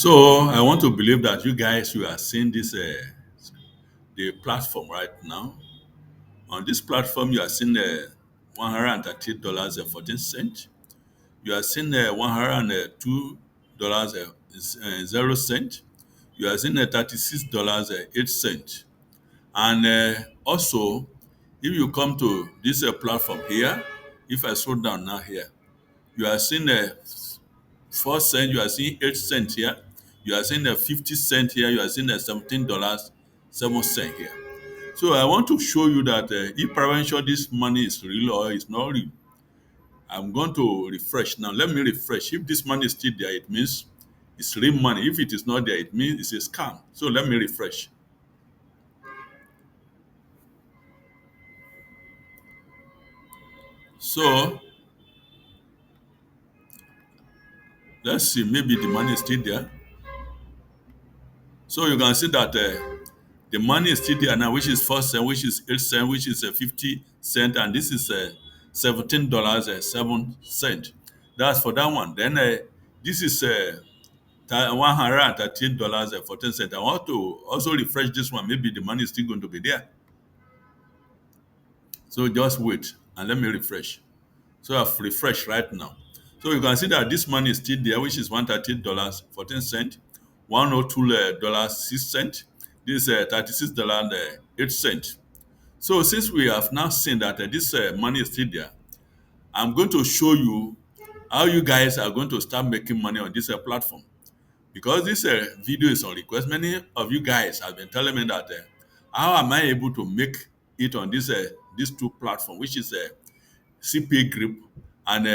So I want to believe that you guys you are seeing this the platform right now. On this platform, you are seeing $138.14. You are seeing $102.0. You are seeing $36.08. And also, if you come to this platform here, if I scroll down now here, you are seeing 4 cents, you are seeing 8 cents here, you are seeing 50 cents here, you are seeing $17.07 here. So I want to show you that if prevention this money is real or it's not real. I'm going to refresh now. Let me refresh. If this money is still there, it means it's real money. If it is not there, it means it's a scam. So let me refresh. So let's see. Maybe the money is still there. So you can see that the money is still there now, which is 4 cents, which is 8 cents, which is 50 cents, and this is $17.07. That's for that one. Then this is $113.14. I want to also refresh this one. Maybe the money is still going to be there. So just wait and let me refresh. So I've refreshed right now. So you can see that this money is still there, which is $113.14, $102.06. This is $36.08. So since we have now seen that this money is still there, I'm going to show you how you guys are going to start making money on this platform. Because this video is on request, many of you guys have been telling me that how am I able to make it on this these two platforms, which is CPA group and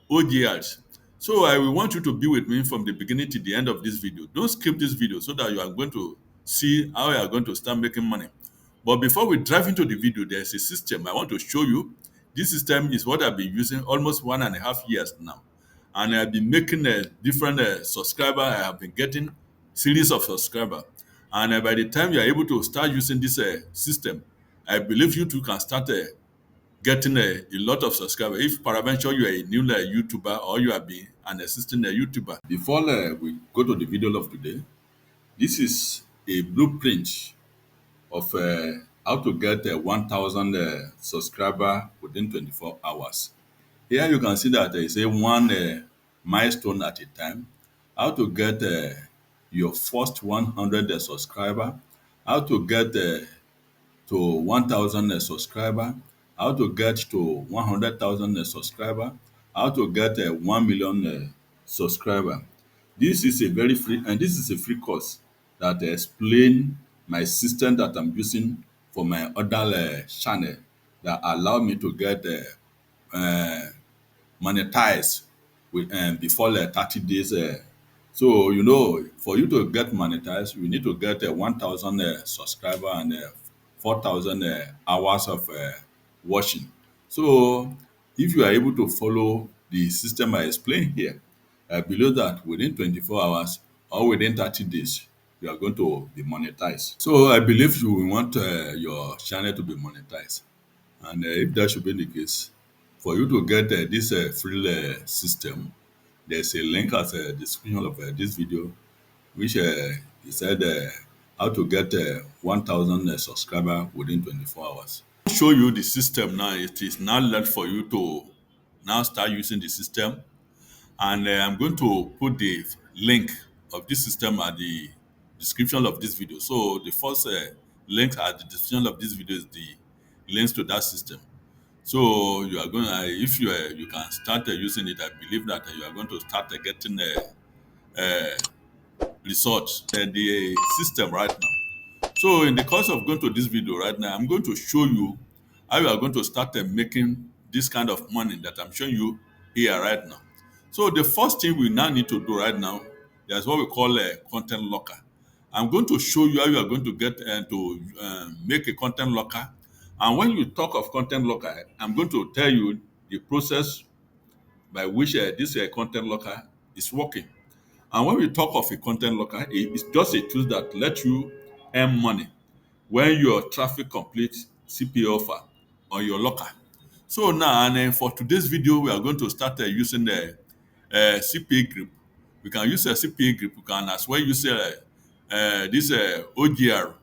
OGLs. So I will want you to be with me from the beginning to the end of this video. Don't skip this video so that you are going to see how you are going to start making money. But before we dive into the video, there's a system I want to show you. This system is what I've been using almost 1.5 years now. And I've been making a different subscriber. I have been getting series of subscriber. And by the time you're able to start using this system, I believe you too can start getting a lot of subscribers. If peradventure you are a new YouTuber or you have been an assistant YouTuber. Before we go to the video of today, this is a blueprint of how to get 1,000 subscriber within 24 hours. Here you can see that there is a one milestone at a time. How to get your first 100 subscriber. How to get to 1,000 subscriber, how to get to 100,000 subscriber, how to get 1 million subscriber. This is a very free, and this is a free course that explain my system that I'm using for my other channel that allow me to get monetize with before 30 days. So for you to get monetized, you need to get 1,000 subscriber and 4,000 hours of watching. So if you are able to follow the system I explained here, I believe that within 24 hours or within 30 days, you are going to be monetized. So I believe you will want your channel to be monetized. And if that should be the case, for you to get this free system, there's a link at the description of this video, which he said how to get 1,000 subscriber within 24 hours. I'll show you the system now. It is now left for you to now start using the system. And I'm going to put the link of this system at the description of this video. So the first link at the description of this video is the links to that system. So you are going if you can start using it. I believe that you are going to start getting results the system right now. So in the course of going to this video right now, I'm going to show you how you are going to start making this kind of money that I'm showing you here right now. So the first thing we now need to do right now, that's what we call a content locker. I'm going to show you how you are going to get to make a content locker. And when you talk of content locker, I'm going to tell you the process by which this content locker is working. And when we talk of a content locker, it's just a tool that lets you earn money when your traffic completes CPA offer on your locker. So now, and for today's video, we are going to start using the CPA group. We can use a CPA grip. We can as well use this OGR.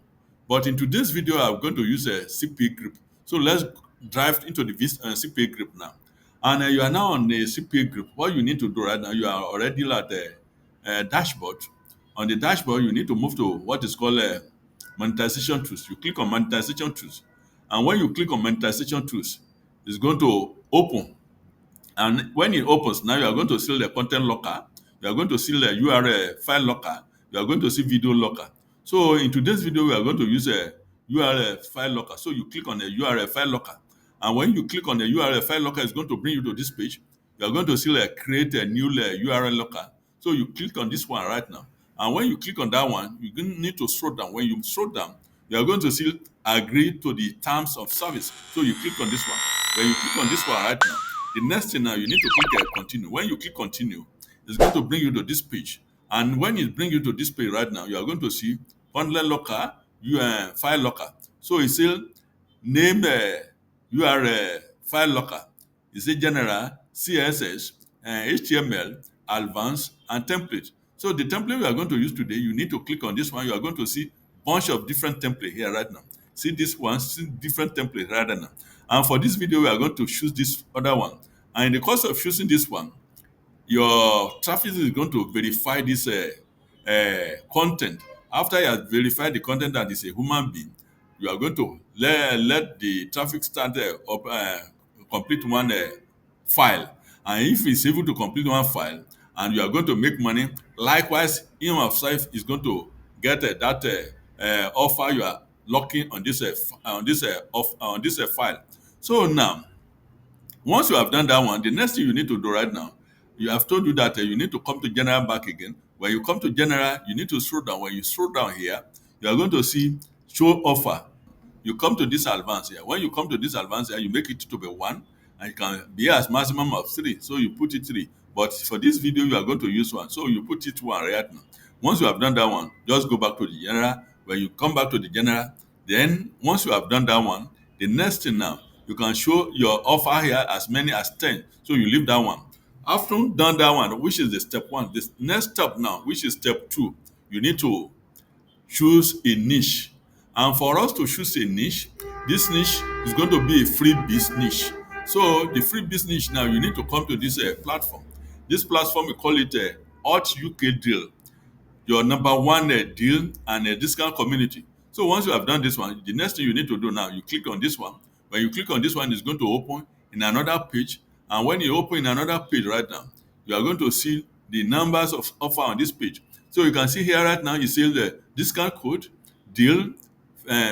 But in today's video, I'm going to use a CPA grip. So let's drive into the CPA grip now. And you are now on the CPA grip. What you need to do right now, you are already at the dashboard. On the dashboard, you need to move to what is called monetization tools. You click on monetization tools. And when you click on monetization tools, it's going to open. And when it opens, now you are going to see the content locker, you are going to see the URL file locker, you are going to see video locker. So in today's video, we are going to use a URL file locker. So you click on the URL file locker. And when you click on the URL file locker, it's going to bring you to this page. You are going to see create a new URL locker. So you click on this one right now. And when you click on that one, you need to scroll down. When you scroll down, you are going to see agree to the terms of service. So you click on this one. When you click on this one right now, the next thing now you need to click continue. When you click continue, it's going to bring you to this page. And when it brings you to this page right now, you are going to see content locker, file locker. So it says name URL file locker. It says general, CSS, HTML, advanced, and template. So the template we are going to use today, you need to click on this one. You are going to see bunch of different templates here right now. See this one, see different templates right now. And for this video, we are going to choose this other one. And in the course of choosing this one, your traffic is going to verify this content. After you have verified the content that is a human being, you are going to let the traffic start complete one file. And if it's able to complete one file, and you are going to make money, likewise, him himself is going to get that offer you are locking on this on this file. So now, once you have done that one, the next thing you need to do right now, you have told you that you need to come to general back again. When you come to general, you need to scroll down. When you scroll down here, you are going to see show offer. You come to this advance here. When you come to this advance here, you make it to be one, and it can be as maximum of three. So you put it three. But for this video, you are going to use one. So you put it one right now. Once you have done that one, just go back to the general. When you come back to the general, then once you have done that one, the next thing now, you can show your offer here as many as 10. So you leave that one. After done that one, which is the step one, this next step now, which is step two, you need to choose a niche. And for us to choose a niche, this niche is going to be a freebies niche. So the freebies niche now, you need to come to this platform. This platform, we call it Hot UK Deal, your number one deal and a discount community. So once you have done this one, the next thing you need to do now, you click on this one. When you click on this one, it's going to open in another page. And when you open in another page right now, you are going to see the numbers of offer on this page. So you can see here right now, it says the discount code, deal,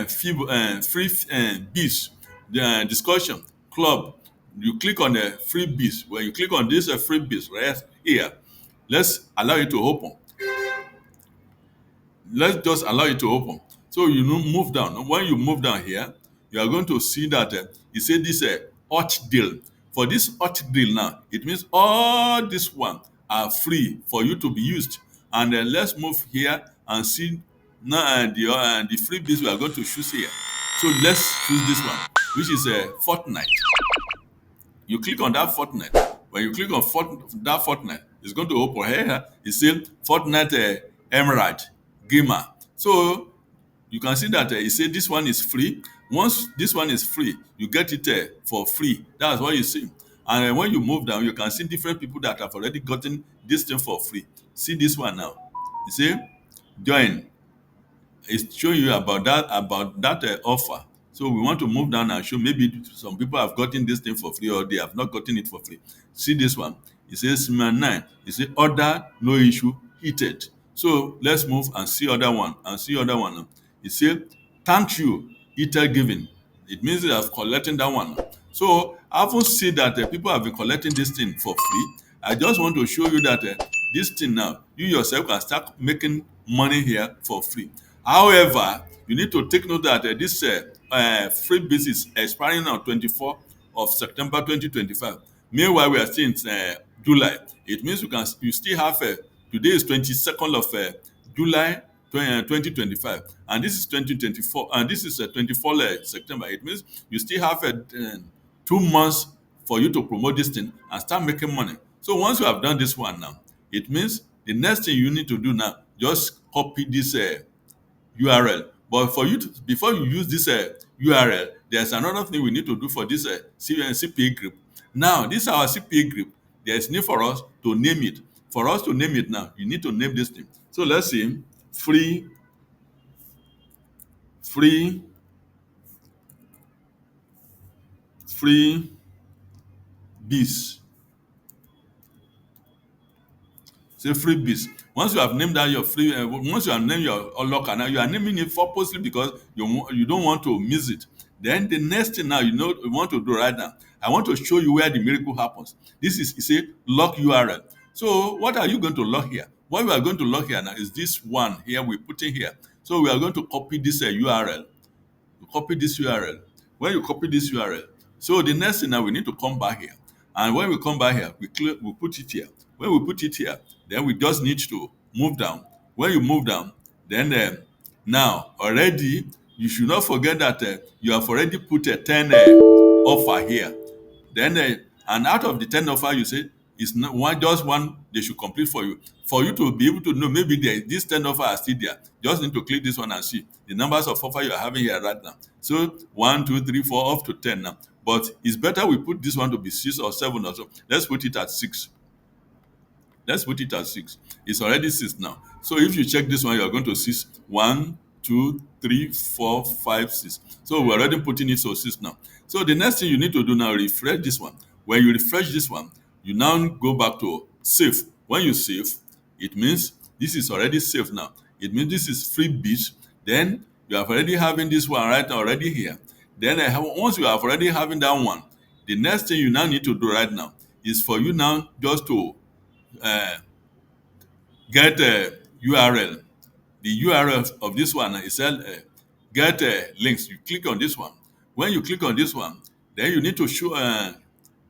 free bees, the discussion, club. You click on the free bees. When you click on this free bees right here, let's allow it to open. Let's just allow it to open. So you move down. When you move down here, you are going to see that it said this hot deal. For this hot deal now, it means all this one are free for you to be used. And let's move here and see now the freebies we are going to choose here. So let's choose this one, which is a fortnight. You click on that fortnight. When you click on that fortnight, it's going to open here. It says fortnight emerald gamer. So you can see that it says this one is free. Once this one is free, you get it for free. That's what you see. And when you move down, you can see different people that have already gotten this thing for free. See this one now. You see, join. It's showing you about that offer. So we want to move down and show maybe some people have gotten this thing for free or they have not gotten it for free. See this one. It says man 9. It says order, no issue, heated. So let's move and see other one and see other one. It says thank you, heated giving. It means they have collecting that one. So I haven't seen that people have been collecting this thing for free. I just want to show you that this thing now, you yourself can start making money here for free. However, you need to take note that this freebies is expiring on 24th of September 2025. Meanwhile, we are still in July. It means you still have today is 22nd of July 2025, and this is 2024, and this is 24th September. It means you still have 2 months for you to promote this thing and start making money. So once you have done this one now, it means The next thing you need to do now, just copy this URL. But for you to, before you use this URL, there's another thing we need to do for this CPA group. Now, this is our CPA group. There's need for us to name it. For us to name it now, you need to name this thing. So let's see, free, free, free bees. Say freebies. Once you have named that your free, once you have named your locker, now you are naming it purposely because you don't want to miss it. Then the next thing now you want to do right now. I want to show you where the miracle happens. This is it's a lock URL. So what are you going to lock here? What we are going to lock here now is this one here we put in here. So we are going to copy this URL. You copy this URL. When you copy this URL, so the next thing now we need to come back here. And when we come back here, we put it here. When we put it here, then we just need to move down. When you move down, then now already you should not forget that you have already put a 10 offer here. Then and out of the 10 offer, you say it's not one just one they should complete for you. For you to be able to know maybe these 10 offer are still there. Just need to click this one and see the numbers of offer you are having here right now. So 1, 2, 3, 4, up to 10 now. But it's better we put this one to be 6 or 7 or so. Let's put it at 6. Let's put it at 6. It's already 6 now. So if you check this one, you're going to see 1, 2, 3, 4, 5, 6. So we're already putting it to 6 now. So the next thing you need to do now, refresh this one. When you refresh this one, you now go back to save. When you save, it means this is already saved now. It means this is free beach. Then you are already having this one right now already here. Then once you are already having that one, the next thing you now need to do right now is for you now just to uh, get a URL. The URL of this one is get links. You click on this one. When you click on this one, then you need to show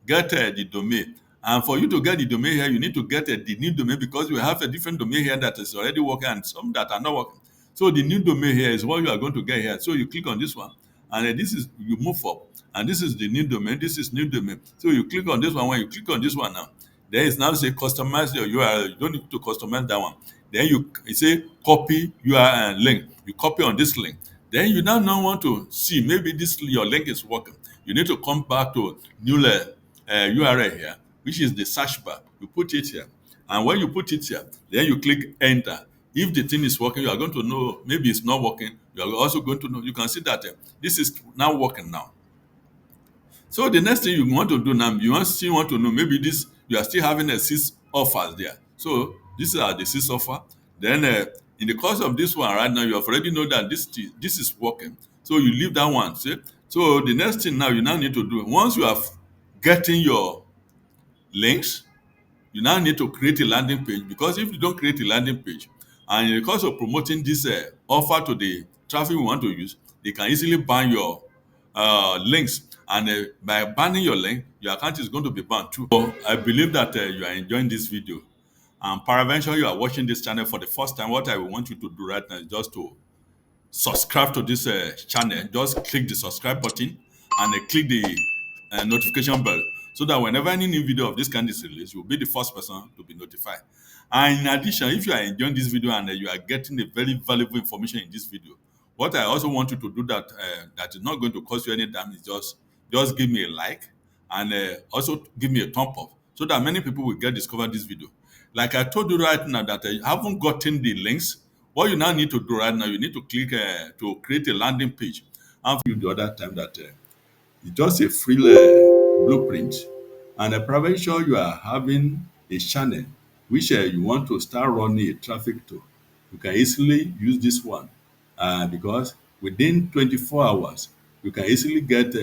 get the domain. And for you to get the domain here, you need to get the new domain because you have a different domain here that is already working and some that are not working. So the new domain here is what you are going to get here. So you click on this one, and this is you move up, and this is the new domain. This is new domain. So you click on this one. When you click on this one now, then it's now say customize your URL. You don't need to customize that one. Then you say copy URL link. You copy on this link. Then you now want to see maybe this your link is working. You need to come back to new URL here, which is the search bar. You put it here. And when you put it here, then you click enter. If the thing is working, you are going to know maybe it's not working. You are also going to know. You can see that this is now working now. So the next thing you want to do now, still want to know maybe this you are still having a 6 offers there. So these are the 6 offer. Then in the course of this one right now, you have already know that this is working. So you leave that one. See? So the next thing now you now need to do once you have getting your links, you now need to create a landing page because if you don't create a landing page and in the course of promoting this offer to the traffic we want to use, they can easily ban your links, and by banning your link, your account is going to be banned too. So I believe that you are enjoying this video, and peradventure you are watching this channel for the first time. What I want you to do right now is just to subscribe to this channel. Just click the subscribe button and click the notification bell so that whenever any new video of this kind is released, you'll be the first person to be notified. And in addition, if you are enjoying this video and you are getting a very valuable information in this video, what I also want you to do that is not going to cost you any damage, just give me a like and also give me a thumb up so that many people will get discover this video. Like I told you right now that I haven't gotten the links. What you now need to do right now, you need to click to create a landing page. And for you the other time that it's just a free blueprint, and I'm probably sure you are having a channel which you want to start running a traffic to. You can easily use this one because within 24 hours, you can easily get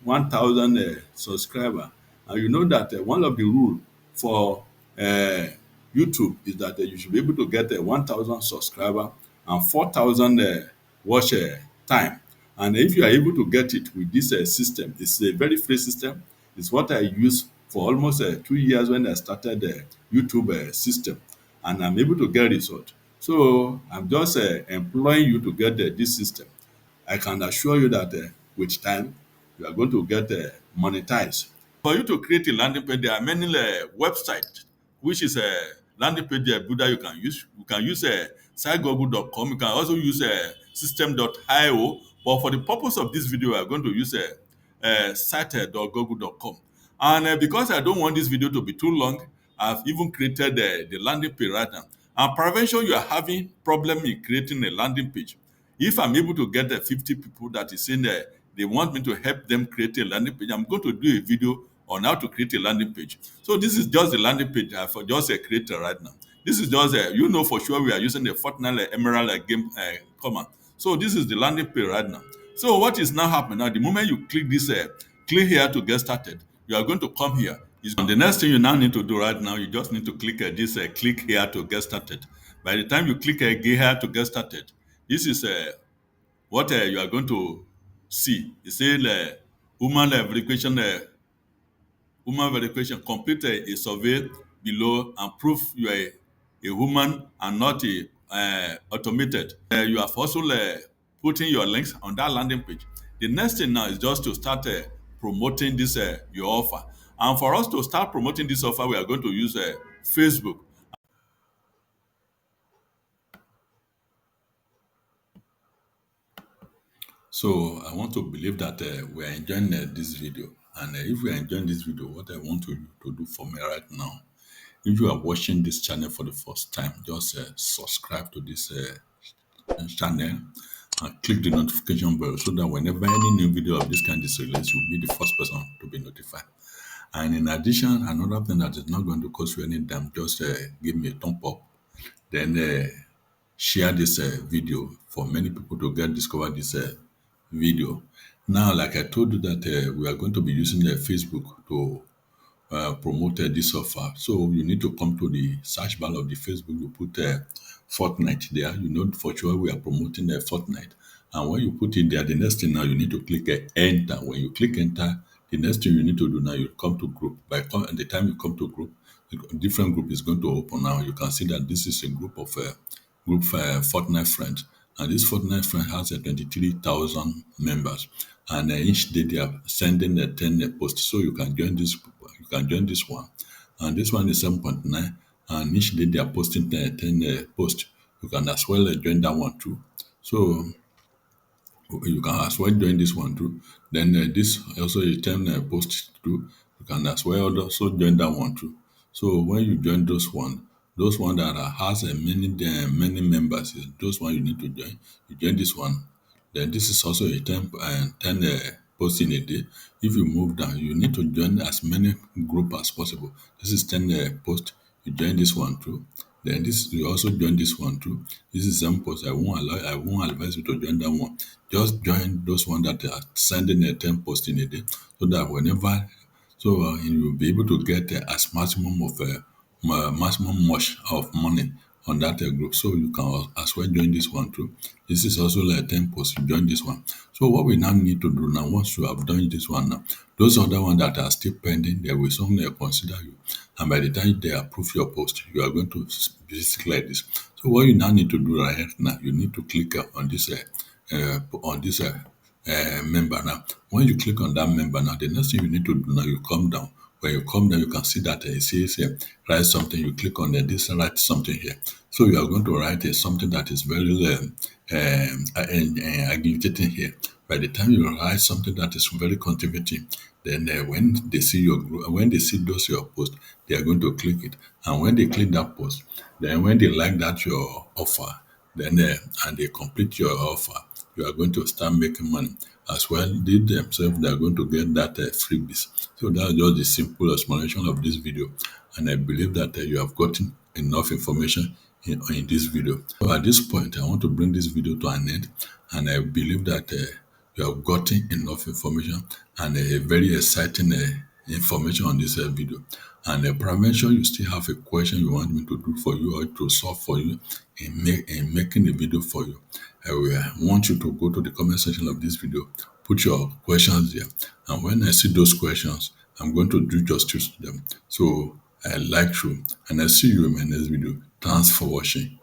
1,000 subscriber. And you know that one of the rule for YouTube is that you should be able to get 1,000 subscriber and 4,000 watch time. And if you are able to get it with this system, it's a very free system. It's what I used for almost 2 years when I started the YouTube system, and I'm able to get result. So I'm just employing you to get this system. I can assure you that with time, you are going to get monetized. For you to create a landing page, there are many websites which is landing page builder you can use. You can use sitegoogle.com. You can also use system.io. But for the purpose of this video, we are going to use site.google.com. And because I don't want this video to be too long, I've even created the landing page right now. And prevention, you are having problem in creating a landing page. If I'm able to get the 50 people that is in there, they want me to help them create a landing page, I'm going to do a video on how to create a landing page. So this is just the landing page for just a creator right now. This is just you know for sure we are using the Fortnite Emerald game command. So this is the landing page right now. So what is now happening now? The moment you click this, click here to get started, you are going to come here. The next thing you now need to do right now, you just need to click this click here to get started. By the time you click here to get started, this is what you are going to see. It says human verification, complete a survey below and prove you are a woman and not a automated. You have also putting your links on that landing page. The next thing now is just to start promoting this your offer. And for us to start promoting this offer, we are going to use Facebook. So I want to believe that we are enjoying this video. And if we are enjoying this video, what I want to do for me right now, if you are watching this channel for the first time, just subscribe to this channel and click the notification bell so that whenever any new video of this kind is released, you'll be the first person to be notified. And in addition, another thing that is not going to cost you any damn, just give me a thumb up. Then share this video for many people to get discover this video. Now, like I told you that we are going to be using Facebook to promoted this offer. So you need to come to the search bar of the Facebook. You put Fortnite there. You know for sure we are promoting the Fortnite. And when you put it there, the next thing now you need to click enter. When you click enter, the next thing you need to do now, you come to group. At the time you come to group, a different group is going to open now. You can see that this is a group of Fortnite friends. And this Fortnite friend has 23,000 members. And each day they are sending 10 posts. So you can join this. You can join this one. And this one is 7.9. And each day they are posting 10 posts. You can as well join that one too. So you can as well join this one too. Then this also is 10 posts too. You can as well also join that one too. So when you join those one that has many members, is those one you need to join. You join this one. Then this is also a 10 posts in a day. If you move down, you need to join as many group as possible. This is 10 posts. You join this one too. Then this you also join this one too. This is some post. I won't advise you to join that one. Just join those one that are sending a 10 posts in a day, so that whenever you'll be able to get as maximum much of money on that group. So you can as well join this one too. This is also like 10 posts. You join this one. So what we now need to do now, once you have done this one now, those other ones that are still pending, they will soon consider you. And by the time they approve your post, you are going to basically like this. So what you now need to do right now, you need to click on this member now. When you click on that member now, the next thing you need to do now, you come down. When you come down, you can see that it says write something. You click on this write something here. So you are going to write something that is very agitating here. By the time you write something that is very cultivating, then when they see your group, when they see those your post, they are going to click it. And when they click that post, then when they like that your offer, then and they complete your offer, you are going to start making money as well. They themselves, they are going to get that freebies. So that's just the simple explanation of this video, and I believe that you have gotten enough information in this video. So at this point, I want to bring this video to an end, and I believe that you have gotten enough information and a very exciting information on this video. And prevention, you still have a question you want me to do for you or to solve for you in making a video for you. I will want you to go to the comment section of this video, put your questions there, and when I see those questions, I'm going to do justice to them. So I like you, and I see you in my next video. Thanks for watching.